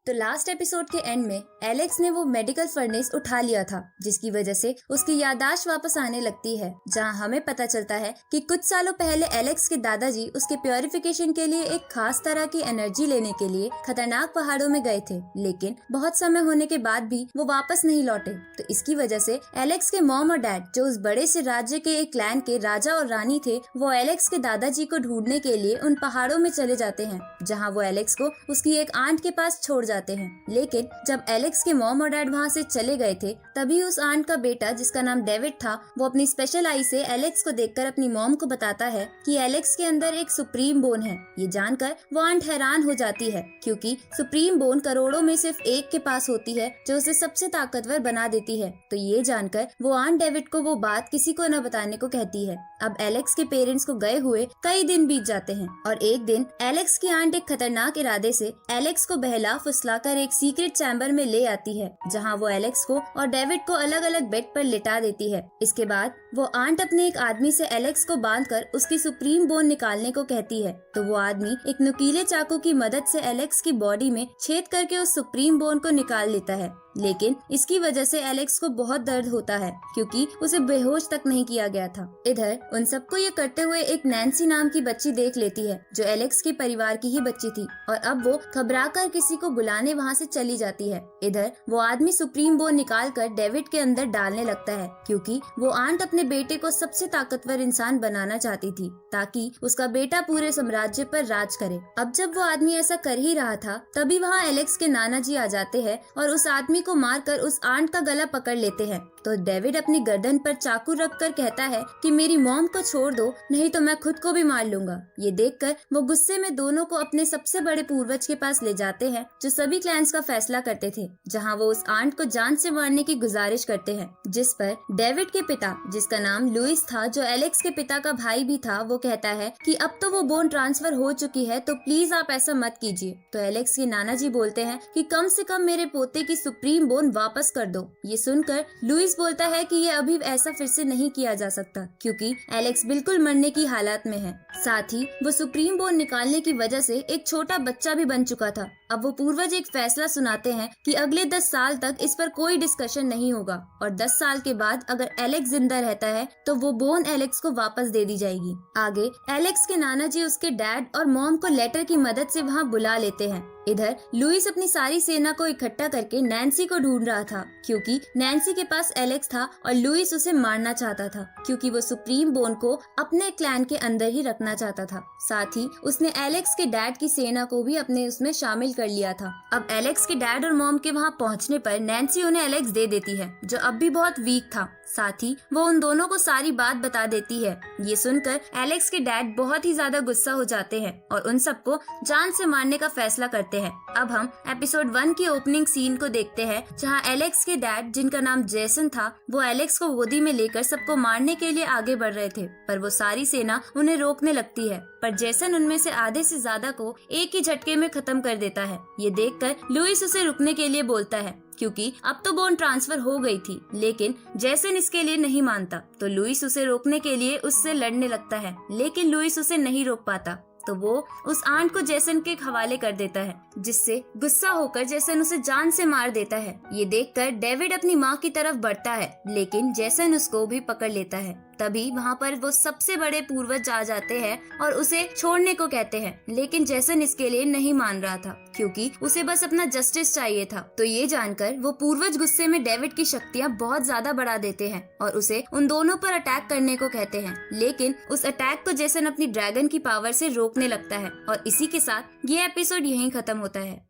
तो last episode के and में एलेक्स ने वो मेडिकल फर्नेस उठा लिया था, जिसकी वजह से उसकी याददाश्त वापस आने लगती है। जहां हमें पता चलता है कि कुछ सालों पहले एलेक्स के दादाजी उसके प्योरिफिकेशन के लिए एक खास तरह की एनर्जी लेने के लिए खतरनाक पहाड़ों में गए थे, लेकिन बहुत समय होने के बाद भी वो वापस नहीं लौटे। तो इसकी वजह से एलेक्स के मॉम और डैड, जो उस बड़े से राज्य के एक क्लैन के राजा और रानी थे, वो एलेक्स के दादाजी को ढूंढने के लिए उन पहाड़ों में चले जाते हैं, जहाँ वो एलेक्स को उसकी एक आंट के पास छोड़ जाते हैं। लेकिन जब एलेक्स के मॉम और डैड वहाँ से चले गए थे, तभी उस आंट का बेटा, जिसका नाम डेविड था, वो अपनी स्पेशल आई से एलेक्स को देखकर अपनी मॉम को बताता है कि एलेक्स के अंदर एक सुप्रीम बोन है। ये जानकर वो आंट हैरान हो जाती है, क्योंकि सुप्रीम बोन करोड़ों में सिर्फ एक के पास होती है, जो उसे सबसे ताकतवर बना देती है। तो ये जानकर वो आंट डेविड को वो बात किसी को न बताने को कहती है। अब एलेक्स के पेरेंट्स को गए हुए कई दिन बीत जाते हैं और एक दिन एलेक्स की आंट एक खतरनाक इरादे से एलेक्स को बहला फुसलाकर एक सीक्रेट चैम्बर में ले आती है, जहां वो एलेक्स को और डेविड को अलग अलग बेड पर लिटा देती है। इसके बाद वो आंट अपने एक आदमी से एलेक्स को बांधकर उसकी सुप्रीम बोन निकालने को कहती है। तो वो आदमी एक नुकीले चाकू की मदद से एलेक्स की बॉडी में छेद करके उस सुप्रीम बोन को निकाल लेता है, लेकिन इसकी वजह से एलेक्स को बहुत दर्द होता है, क्योंकि उसे बेहोश तक नहीं किया गया था। इधर उन सबको ये करते हुए एक नैन्सी नाम की बच्ची देख लेती है, जो एलेक्स के परिवार की ही बच्ची थी, और अब वो घबराकर किसी को बुलाने वहाँ से चली जाती है। इधर वो आदमी सुप्रीम बोन निकालकर डेविड के अंदर डालने लगता है, क्योंकि वो आंट अपने बेटे को सबसे ताकतवर इंसान बनाना चाहती थी, ताकि उसका बेटा पूरे साम्राज्य पर राज करे। अब जब वो आदमी ऐसा कर ही रहा था, तभी वहाँ एलेक्स के नाना जी आ जाते हैं और उस आदमी को मारकर उस आंट का गला पकड़ लेते हैं। तो डेविड अपनी गर्दन पर चाकू रखकर कहता है कि मेरी मॉम को छोड़ दो, नहीं तो मैं खुद को भी मार लूंगा। ये देखकर वो गुस्से में दोनों को अपने सबसे बड़े पूर्वज के पास ले जाते हैं, जो सभी क्लैंस का फैसला करते थे, जहां वो उस आंट को जान से मारने की गुजारिश करते हैं। जिस पर डेविड के पिता, जिसका नाम लुइस था, जो एलेक्स के पिता का भाई भी था, वो कहता है कि अब तो वो बोन ट्रांसफर हो चुकी है, तो प्लीज आप ऐसा मत कीजिए। तो एलेक्स के नाना जी बोलते हैं कि कम से कम मेरे पोते की सुप्रीम बोन वापस कर दो। ये सुनकर लुइस बोलता है कि ये अभी ऐसा फिर से नहीं किया जा सकता, क्योंकि एलेक्स बिल्कुल मरने की हालत में है। साथ ही वो सुप्रीम बोन निकालने की वजह से एक छोटा बच्चा भी बन चुका था। अब वो पूर्वज एक फैसला सुनाते हैं कि अगले 10 साल तक इस पर कोई डिस्कशन नहीं होगा, और 10 साल के बाद अगर एलेक्स जिंदा रहता है तो वो बोन एलेक्स को वापस दे दी जाएगी। आगे एलेक्स के नाना जी उसके डैड और मॉम को लेटर की मदद से वहाँ बुला लेते हैं। इधर लुइस अपनी सारी सेना को इकट्ठा करके नैन्सी को ढूंढ रहा था, क्योंकि नैन्सी के पास एलेक्स था और लुइस उसे मारना चाहता था, क्योंकि वो सुप्रीम बोन को अपने क्लैन के अंदर ही रखना चाहता था। साथ ही उसने एलेक्स के डैड की सेना को भी अपने उसमें शामिल कर लिया था। अब एलेक्स के डैड और मॉम के वहाँ पहुँचने पर नैन्सी उन्हें एलेक्स दे देती है, जो अब भी बहुत वीक था। साथ ही वो उन दोनों को सारी बात बता देती है। ये सुनकर एलेक्स के डैड बहुत ही ज्यादा गुस्सा हो जाते हैं और उन सबको जान से मारने का फैसला करते हैं। अब हम एपिसोड 1 की ओपनिंग सीन को देखते हैं, जहां एलेक्स के डैड, जिनका नाम जेसन था, वो एलेक्स को गोदी में लेकर सबको मारने के लिए आगे बढ़ रहे थे, पर वो सारी सेना उन्हें रोकने लगती है। पर जेसन उनमें से आधे से ज्यादा को एक ही झटके में खत्म कर देता है। ये देखकर लुइस उसे रुकने के लिए बोलता है, क्योंकि अब तो बोन ट्रांसफर हो गई थी, लेकिन जेसन इसके लिए नहीं मानता। तो लुइस उसे रोकने के लिए उससे लड़ने लगता है, लेकिन लुइस उसे नहीं रोक पाता। तो वो उस आंट को जेसन के हवाले कर देता है, जिससे गुस्सा होकर जेसन उसे जान से मार देता है। ये देखकर डेविड अपनी माँ की तरफ बढ़ता है, लेकिन जेसन उसको भी पकड़ लेता है। तभी वहाँ पर वो सबसे बड़े पूर्वज आ जाते हैं और उसे छोड़ने को कहते हैं, लेकिन जेसन इसके लिए नहीं मान रहा था, क्योंकि उसे बस अपना जस्टिस चाहिए था। तो ये जानकर वो पूर्वज गुस्से में डेविड की शक्तियाँ बहुत ज्यादा बढ़ा देते हैं और उसे उन दोनों पर अटैक करने को कहते हैं, लेकिन उस अटैक को जेसन अपनी ड्रैगन की पावर से रोकने लगता है। और इसी के साथ ये एपिसोड यहीं खत्म होता है।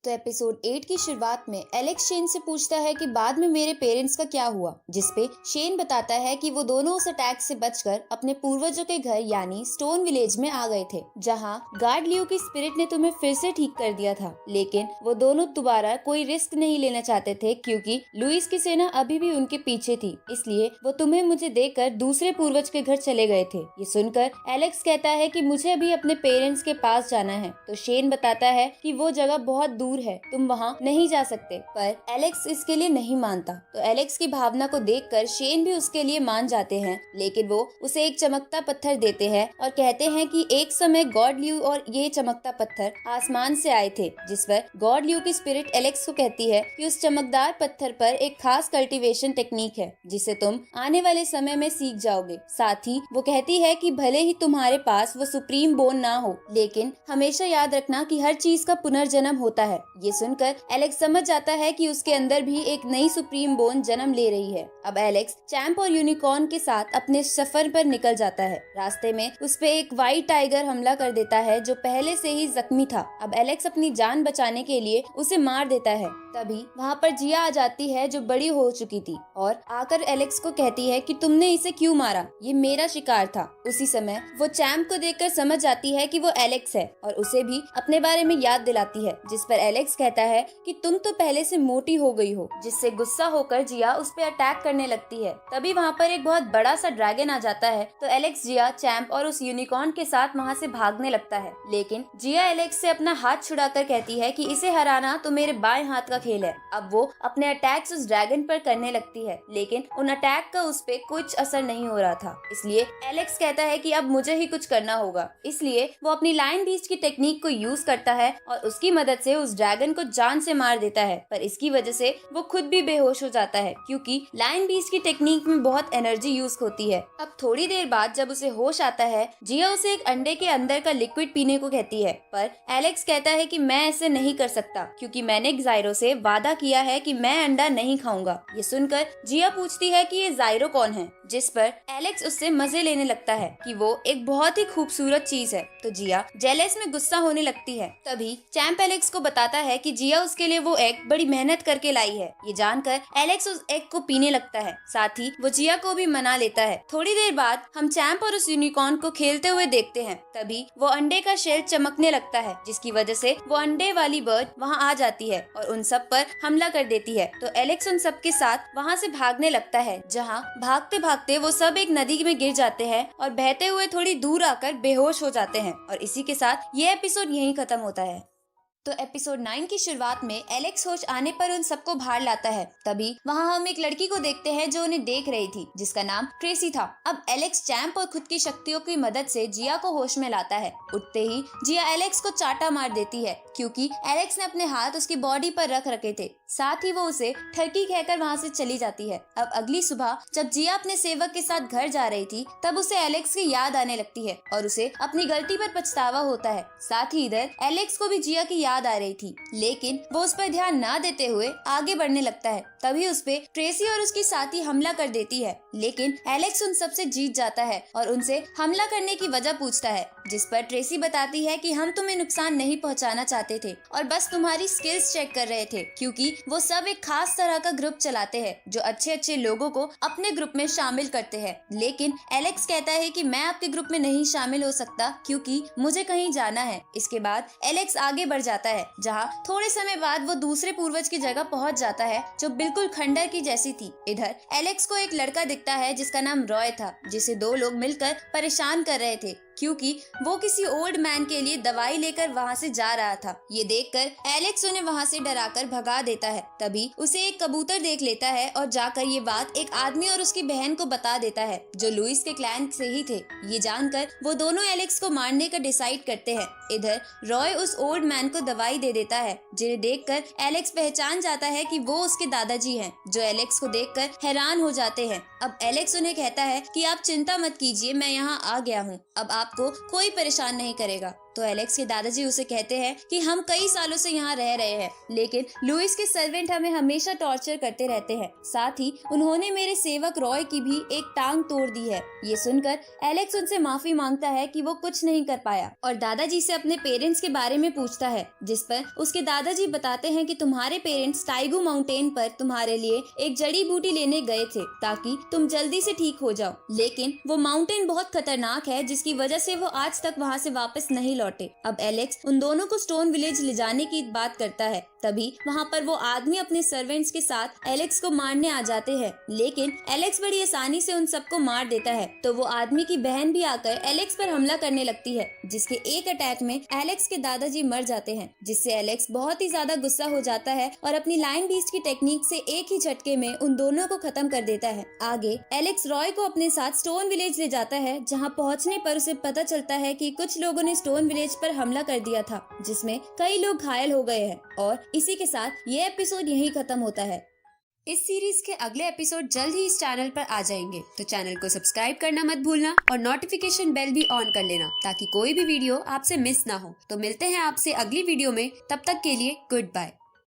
तो एपिसोड 8 की शुरुआत में एलेक्स शेन से पूछता है कि बाद में मेरे पेरेंट्स का क्या हुआ, जिसपे शेन बताता है कि वो दोनों उस अटैक से बचकर अपने पूर्वजों के घर यानी स्टोन विलेज में आ गए थे, जहां गार्ड लियो की स्पिरिट ने तुम्हें फिर से ठीक कर दिया था। लेकिन वो दोनों दोबारा कोई रिस्क नहीं लेना चाहते थे, क्योंकि लुइस की सेना अभी भी उनके पीछे थी, इसलिए वो तुम्हें मुझे देकर दूसरे पूर्वज के घर चले गए थे। ये सुनकर एलेक्स कहता है कि मुझे अभी अपने पेरेंट्स के पास जाना है। तो शेन बताता है कि वो जगह बहुत दूर दूर है, तुम वहाँ नहीं जा सकते। पर एलेक्स इसके लिए नहीं मानता। तो एलेक्स की भावना को देखकर शेन भी उसके लिए मान जाते हैं, लेकिन वो उसे एक चमकता पत्थर देते हैं और कहते हैं कि एक समय गॉड ल्यू और ये चमकता पत्थर आसमान से आए थे, जिस पर गॉड ल्यू की स्पिरिट एलेक्स को कहती है कि उस चमकदार पत्थर पर एक खास कल्टीवेशन टेक्निक है जिसे तुम आने वाले समय में सीख जाओगे। साथ ही वो कहती है कि भले ही तुम्हारे पास वो सुप्रीम बोन ना हो, लेकिन हमेशा याद रखना कि हर चीज का पुनर्जन्म होता है। ये सुनकर एलेक्स समझ जाता है कि उसके अंदर भी एक नई सुप्रीम बोन जन्म ले रही है। अब एलेक्स चैंप और यूनिकॉर्न के साथ अपने सफर पर निकल जाता है। रास्ते में उस पे एक व्हाइट टाइगर हमला कर देता है जो पहले से ही जख्मी था। अब एलेक्स अपनी जान बचाने के लिए उसे मार देता है। तभी वहाँ पर जिया आ जाती है जो बड़ी हो चुकी थी और आकर एलेक्स को कहती है कि तुमने इसे क्यों मारा, ये मेरा शिकार था। उसी समय वो चैंप को देखकर समझ जाती है कि वो एलेक्स है और उसे भी अपने बारे में याद दिलाती है, जिस पर एलेक्स कहता है कि तुम तो पहले से मोटी हो गई हो, जिससे गुस्सा होकर जिया उस पर अटैक करने लगती है। तभी वहाँ पर एक बहुत बड़ा सा ड्रैगन आ जाता है तो एलेक्स, जिया, चैंप और उस यूनिकॉर्न के साथ वहाँ से भागने लगता है, लेकिन जिया एलेक्स से अपना हाथ छुड़ाकर कहती है कि इसे हराना तो मेरे बाएं हाथ का खेल है। अब वो अपने अटैक्स उस ड्रैगन पर करने लगती है, लेकिन उन अटैक का उस पे कुछ असर नहीं हो रहा था। इसलिए एलेक्स कहता है कि अब मुझे ही कुछ करना होगा। इसलिए वो अपनी लायन बीस्ट की टेक्निक को यूज करता है और उसकी मदद से उस ड्रैगन को जान से मार देता है। पर इसकी वजह से वो खुद भी बेहोश हो जाता है, क्योंकि लायन बीस्ट की टेक्निक में बहुत एनर्जी यूज होती है। अब थोड़ी देर बाद जब उसे होश आता है, जिया उसे एक अंडे के अंदर का लिक्विड पीने को कहती है, पर एलेक्स कहता है कि मैं ऐसे नहीं कर सकता, क्योंकि मैंने जायरो से वादा किया है कि मैं अंडा नहीं खाऊंगा। ये सुनकर जिया पूछती है कि ये जायरो कौन है, जिस पर एलेक्स उससे मजे लेने लगता है कि वो एक बहुत ही खूबसूरत चीज है। तो जिया जेलस में गुस्सा होने लगती है। तभी चैंप एलेक्स को बताता है कि जिया उसके लिए वो एग बड़ी मेहनत करके लाई है। ये जानकर एलेक्स उस एग को पीने लगता है, साथ ही वो जिया को भी मना लेता है। थोड़ी देर बाद हम चैंप और उस यूनिकॉर्न को खेलते हुए देखते हैं। तभी वो अंडे का शेल चमकने लगता है, जिसकी वजह से वो अंडे वाली बर्ड वहाँ आ जाती है और उन सब पर हमला कर देती है। तो एलेक्स उन सब के साथ वहाँ से भागने लगता है, जहाँ भागते भागते वो सब एक नदी में गिर जाते हैं और बहते हुए थोड़ी दूर आकर बेहोश हो जाते हैं। और इसी के साथ ये एपिसोड यहीं खत्म होता है। तो एपिसोड 9 की शुरुआत में एलेक्स होश आने पर उन सबको बाहर लाता है। तभी वहाँ हम एक लड़की को देखते हैं जो उन्हें देख रही थी, जिसका नाम ट्रेसी था। अब एलेक्स चैंप और खुद की शक्तियों की मदद से जिया को होश में लाता है। उठते ही जिया एलेक्स को चाटा मार देती है, क्योंकि एलेक्स ने अपने हाथ उसकी बॉडी पर रख रखे थे। साथ ही वो उसे ठरकी कहकर वहाँ से चली जाती है। अब अगली सुबह जब जिया अपने सेवक के साथ घर जा रही थी, तब उसे एलेक्स की याद आने लगती है और उसे अपनी गलती पर पछतावा होता है। साथ ही इधर एलेक्स को भी जिया की याद आ रही थी, लेकिन वो उस पर ध्यान ना देते हुए आगे बढ़ने लगता है। तभी उस पे ट्रेसी और उसकी साथी हमला कर देती है, लेकिन एलेक्स उन सबसे जीत जाता है और उनसे हमला करने की वजह पूछता है, जिस पर ट्रेसी बताती है कि हम तुम्हें नुकसान नहीं पहुंचाना चाहते थे और बस तुम्हारी स्किल्स चेक कर रहे थे, क्योंकि वो सब एक खास तरह का ग्रुप चलाते हैं जो अच्छे अच्छे लोगों को अपने ग्रुप में शामिल करते हैं। लेकिन एलेक्स कहता है कि मैं आपके ग्रुप में नहीं शामिल हो सकता, क्योंकि मुझे कहीं जाना है। इसके बाद एलेक्स आगे बढ़ जाता है, जहाँ थोड़े समय बाद वो दूसरे पूर्वज की जगह पहुँच जाता है जो बिल्कुल खंडर की जैसी थी। इधर एलेक्स को एक लड़का दिखता है जिसका नाम रॉय था, जिसे दो लोग मिलकर परेशान कर रहे थे, क्योंकि वो किसी ओल्ड मैन के लिए दवाई लेकर वहाँ से जा रहा था। ये देखकर एलेक्स उन्हें वहाँ से डराकर भगा देता है। तभी उसे एक कबूतर देख लेता है और जाकर ये बात एक आदमी और उसकी बहन को बता देता है, जो लुइस के क्लैन से ही थे। ये जानकर वो दोनों एलेक्स को मारने का डिसाइड करते हैं। इधर रॉय उस ओल्ड मैन को दवाई दे देता है, जिन्हें देखकर एलेक्स पहचान जाता है कि वो उसके दादाजी हैं, जो एलेक्स को देखकर हैरान हो जाते हैं। अब एलेक्स उन्हें कहता है कि आप चिंता मत कीजिए, मैं यहाँ आ गया हूँ, अब आपको कोई परेशान नहीं करेगा। तो एलेक्स के दादाजी उसे कहते हैं कि हम कई सालों से यहाँ रह रहे हैं, लेकिन लुइस के सर्वेंट हमें हमेशा टॉर्चर करते रहते हैं। साथ ही उन्होंने मेरे सेवक रॉय की भी एक टांग तोड़ दी है। ये सुनकर एलेक्स उनसे माफी मांगता है कि वो कुछ नहीं कर पाया और दादाजी से अपने पेरेंट्स के बारे में पूछता है, जिस पर उसके दादाजी बताते हैं कि तुम्हारे पेरेंट्स टाइगू माउंटेन पर तुम्हारे लिए एक जड़ी बूटी लेने गए थे ताकि तुम जल्दी से ठीक हो जाओ, लेकिन वो माउंटेन बहुत खतरनाक है, जिसकी वजह से वो आज तक वहाँ से वापस नहीं लौटे। अब एलेक्स उन दोनों को स्टोन विलेज ले जाने की बात करता है, तभी वहाँ पर वो आदमी अपने सर्वेंट्स के साथ एलेक्स को मारने आ जाते हैं, लेकिन एलेक्स बड़ी आसानी से उन सबको मार देता है। तो वो आदमी की बहन भी आकर एलेक्स पर हमला करने लगती है, जिसके एक अटैक में एलेक्स के दादाजी मर जाते हैं, जिससे एलेक्स बहुत ही ज्यादा गुस्सा हो जाता है और अपनी लाइन बीस्ट की टेक्निक से एक ही झटके में उन दोनों को खत्म कर देता है। आगे एलेक्स रॉय को अपने साथ स्टोन विलेज ले जाता है, जहां पहुंचने पर उसे पता चलता है कि कुछ लोगों ने स्टोन विलेज पर हमला कर दिया था, जिसमें कई लोग घायल हो गए हैं। और इसी के साथ ये एपिसोड यहीं खत्म होता है। इस सीरीज के अगले एपिसोड जल्द ही इस चैनल पर आ जाएंगे, तो चैनल को सब्सक्राइब करना मत भूलना और नोटिफिकेशन बेल भी ऑन कर लेना, ताकि कोई भी वीडियो आपसे मिस ना हो। तो मिलते हैं आपसे अगली वीडियो में, तब तक के लिए गुड बाय।